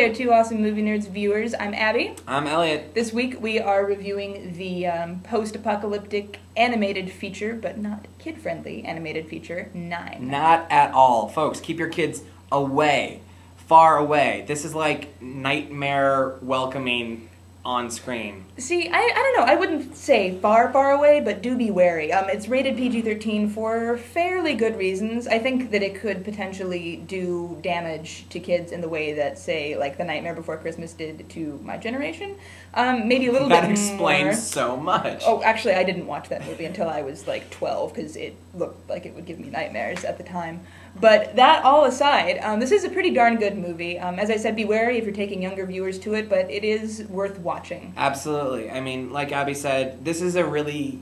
there, two awesome movie nerds viewers. I'm Abby. I'm Elliot. This week we are reviewing the post-apocalyptic animated feature, but not kid-friendly animated feature, 9. Not at all. Folks, keep your kids away. Far away. This is like nightmare welcoming on screen. See, I don't know. I wouldn't say far, far away, but do be wary. It's rated PG-13 for fairly good reasons. I think that it could potentially do damage to kids in the way that, say, like The Nightmare Before Christmas did to my generation. Maybe a little bit more. That explains so much. Oh, actually, I didn't watch that movie until I was like 12 because it looked like it would give me nightmares at the time. But that all aside, this is a pretty darn good movie. As I said, be wary if you're taking younger viewers to it, but it is worth watching. Absolutely. I mean, like Abby said, this is a really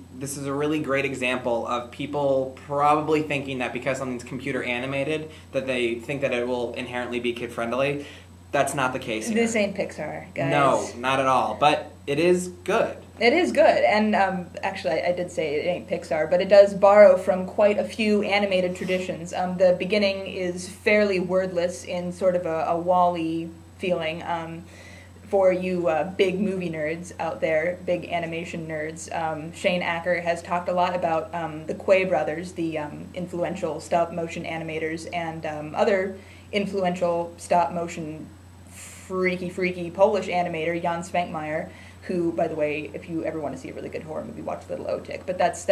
great example of people probably thinking that because something's computer animated, that they think that it will inherently be kid friendly. That's not the case here. This ain't Pixar, guys. No, not at all. But it is good. It is good, and actually I did say it ain't Pixar, but it does borrow from quite a few animated traditions. The beginning is fairly wordless in sort of a Wall-E feeling. For you big movie nerds out there, big animation nerds, Shane Acker has talked a lot about the Quay brothers, the influential stop-motion animators, and other influential stop-motion freaky Polish animator, Jan Svankmajer, who, by the way, if you ever want to see a really good horror movie, watch Little Otik. But that's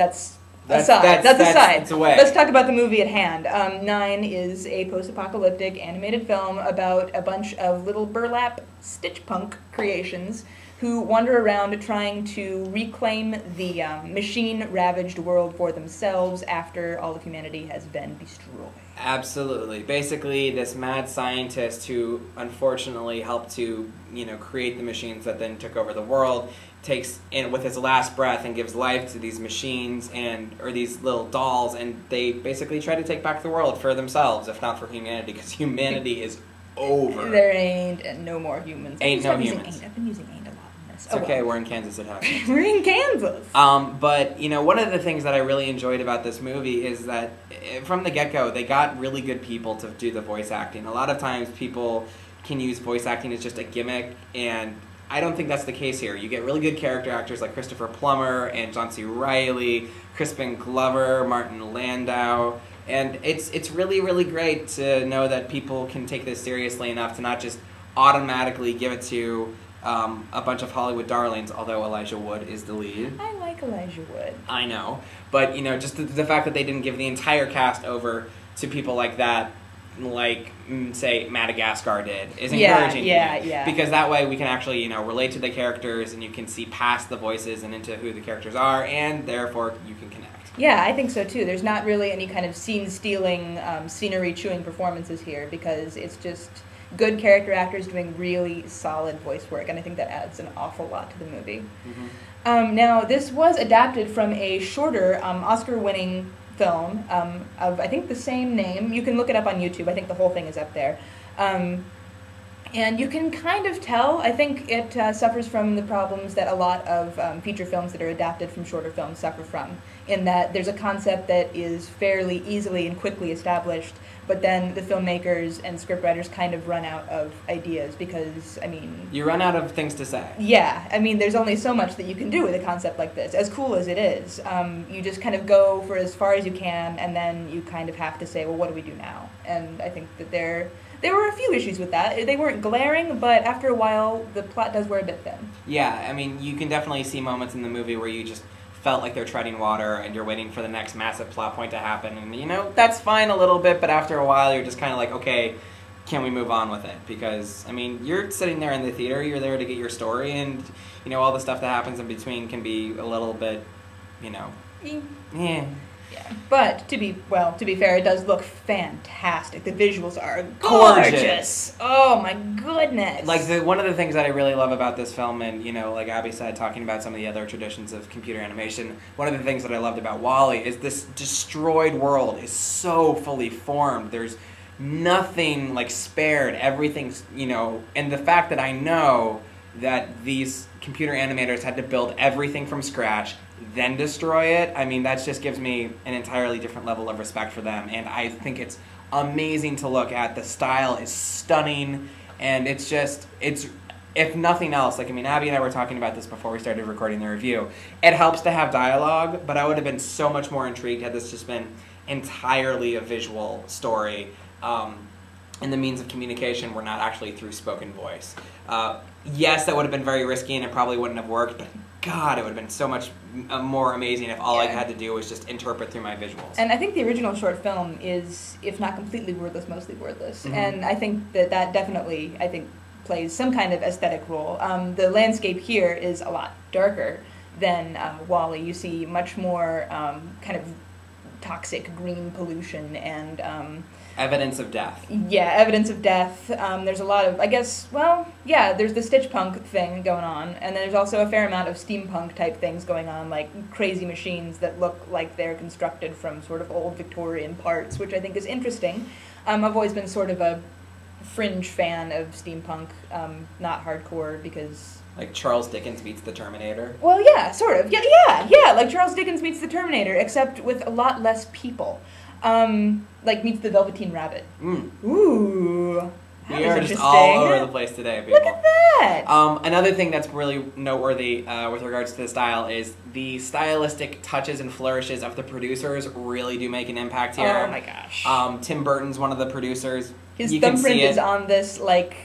aside. It's away. Let's talk about the movie at hand. 9 is a post-apocalyptic animated film about a bunch of little burlap stitch punk creations who wander around trying to reclaim the machine-ravaged world for themselves after all of humanity has been destroyed. Absolutely. Basically, this mad scientist who unfortunately helped to, create the machines that then took over the world, takes in with his last breath and gives life to these machines or these little dolls, and they basically try to take back the world for themselves, if not for humanity, because humanity is over. There ain't no more humans. Ain't no humans. I've been using ain't a lot in this. It's okay, we're in Kansas, it happens. We're in Kansas. But, one of the things that I really enjoyed about this movie is that from the get-go, they got really good people to do the voice acting. A lot of times people can use voice acting as just a gimmick, and I don't think that's the case here. You get really good character actors like Christopher Plummer and John C. Reilly, Crispin Glover, Martin Landau, and it's really, really great to know that people can take this seriously enough to not just automatically give it to a bunch of Hollywood darlings, although Elijah Wood is the lead. I like Elijah Wood. I know. But, just the fact that they didn't give the entire cast over to people like that, like, say, Madagascar did, is encouraging. Yeah. Because that way we can actually, relate to the characters, and you can see past the voices and into who the characters are, and therefore you can connect. Yeah, I think so too. There's not really any kind of scene-stealing, scenery-chewing performances here, because it's just good character actors doing really solid voice work, and I think that adds an awful lot to the movie. Mm-hmm. Now, this was adapted from a shorter, Oscar-winning film of, I think, the same name. You can look it up on YouTube. I think the whole thing is up there. And you can kind of tell, I think it suffers from the problems that a lot of feature films that are adapted from shorter films suffer from, in that there's a concept that is fairly easily and quickly established, but then the filmmakers and scriptwriters kind of run out of ideas because, you run out of things to say. Yeah, there's only so much that you can do with a concept like this. As cool as it is, you just kind of go for as far as you can, and then you kind of have to say, well, what do we do now? And I think that there were a few issues with that. They weren't glaring, but after a while, the plot does wear a bit thin. Yeah, you can definitely see moments in the movie where you just felt like they're treading water and you're waiting for the next massive plot point to happen, and that's fine a little bit, but after a while you're just kind of like, okay, can we move on with it? Because you're sitting there in the theater, you're there to get your story, and all the stuff that happens in between can be a little bit, Yeah. But to be fair, it does look fantastic. The visuals are gorgeous. Oh my goodness! Like one of the things that I really love about this film, and like Abby said, talking about some of the other traditions of computer animation, one of the things that I loved about Wall-E is this destroyed world is so fully formed. There's nothing spared. Everything's and the fact that I know that these computer animators had to build everything from scratch, then destroy it, that just gives me an entirely different level of respect for them, and I think it's amazing to look at. The style is stunning, And it's if nothing else, like, I mean, Abby and I were talking about this before we started recording the review. It helps to have dialogue, but I would have been so much more intrigued had this just been entirely a visual story. And the means of communication were not actually through spoken voice. Yes, that would have been very risky and it probably wouldn't have worked, but God, it would have been so much more amazing if all I had to do was just interpret through my visuals. And I think the original short film is, if not completely wordless, mostly wordless. Mm-hmm. And I think that definitely, plays some kind of aesthetic role. The landscape here is a lot darker than WALL-E. You see much more kind of toxic green pollution and evidence of death. Yeah, evidence of death. There's a lot of, there's the stitch punk thing going on, and then there's also a fair amount of steampunk type things going on, like crazy machines that look like they're constructed from sort of old Victorian parts, which I think is interesting. I've always been sort of a fringe fan of steampunk, not hardcore, because... Like Charles Dickens meets the Terminator? Well, yeah, sort of. Yeah, like Charles Dickens meets the Terminator, except with a lot less people. Like meets the Velveteen Rabbit. Ooh. We are just all over the place today, people. Look at that! Another thing that's really noteworthy with regards to the style is the stylistic touches and flourishes of the producers really do make an impact here. Oh my gosh. Tim Burton's one of the producers. His thumbprint is on this, like,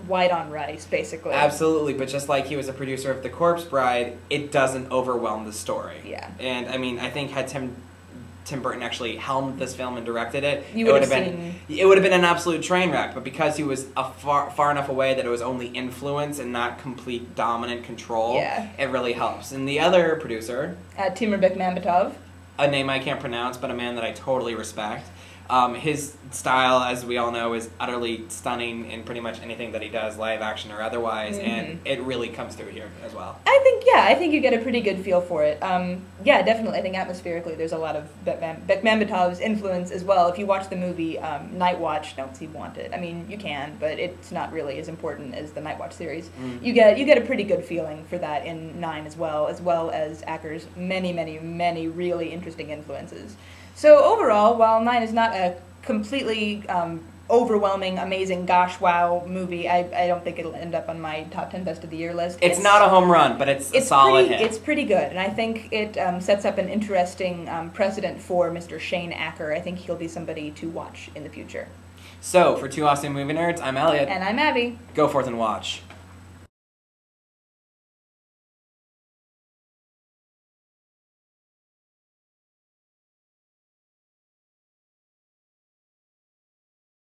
white on rice, basically. Absolutely, but just like he was a producer of The Corpse Bride, it doesn't overwhelm the story. Yeah. And, I mean, I think had Tim Burton actually helmed this film and directed it, it would have been an absolute train wreck. But because he was far enough away that it was only influence and not complete dominant control, it really helps. And the other producer, Timur Bekmambetov, a name I can't pronounce, but a man that I totally respect. His style, as we all know, is utterly stunning in pretty much anything that he does, live action or otherwise, and it really comes through here as well. I think you get a pretty good feel for it. Definitely. I think atmospherically there's a lot of Bekmambetov's influence as well. If you watch the movie Night Watch, don't see Wanted. I mean, you can, but it's not really as important as the Night Watch series. You get a pretty good feeling for that in 9 as well as Acker's many really interesting influences. So overall, while 9 is not a completely overwhelming, amazing, gosh, wow movie, I don't think it'll end up on my top 10 best of the year list. It's not a home run, but it's a solid hit. It's pretty good, and I think it sets up an interesting precedent for Mr. Shane Acker. I think he'll be somebody to watch in the future. So, for Two Awesome Movie Nerds, I'm Elliot. And I'm Abby. Go forth and watch.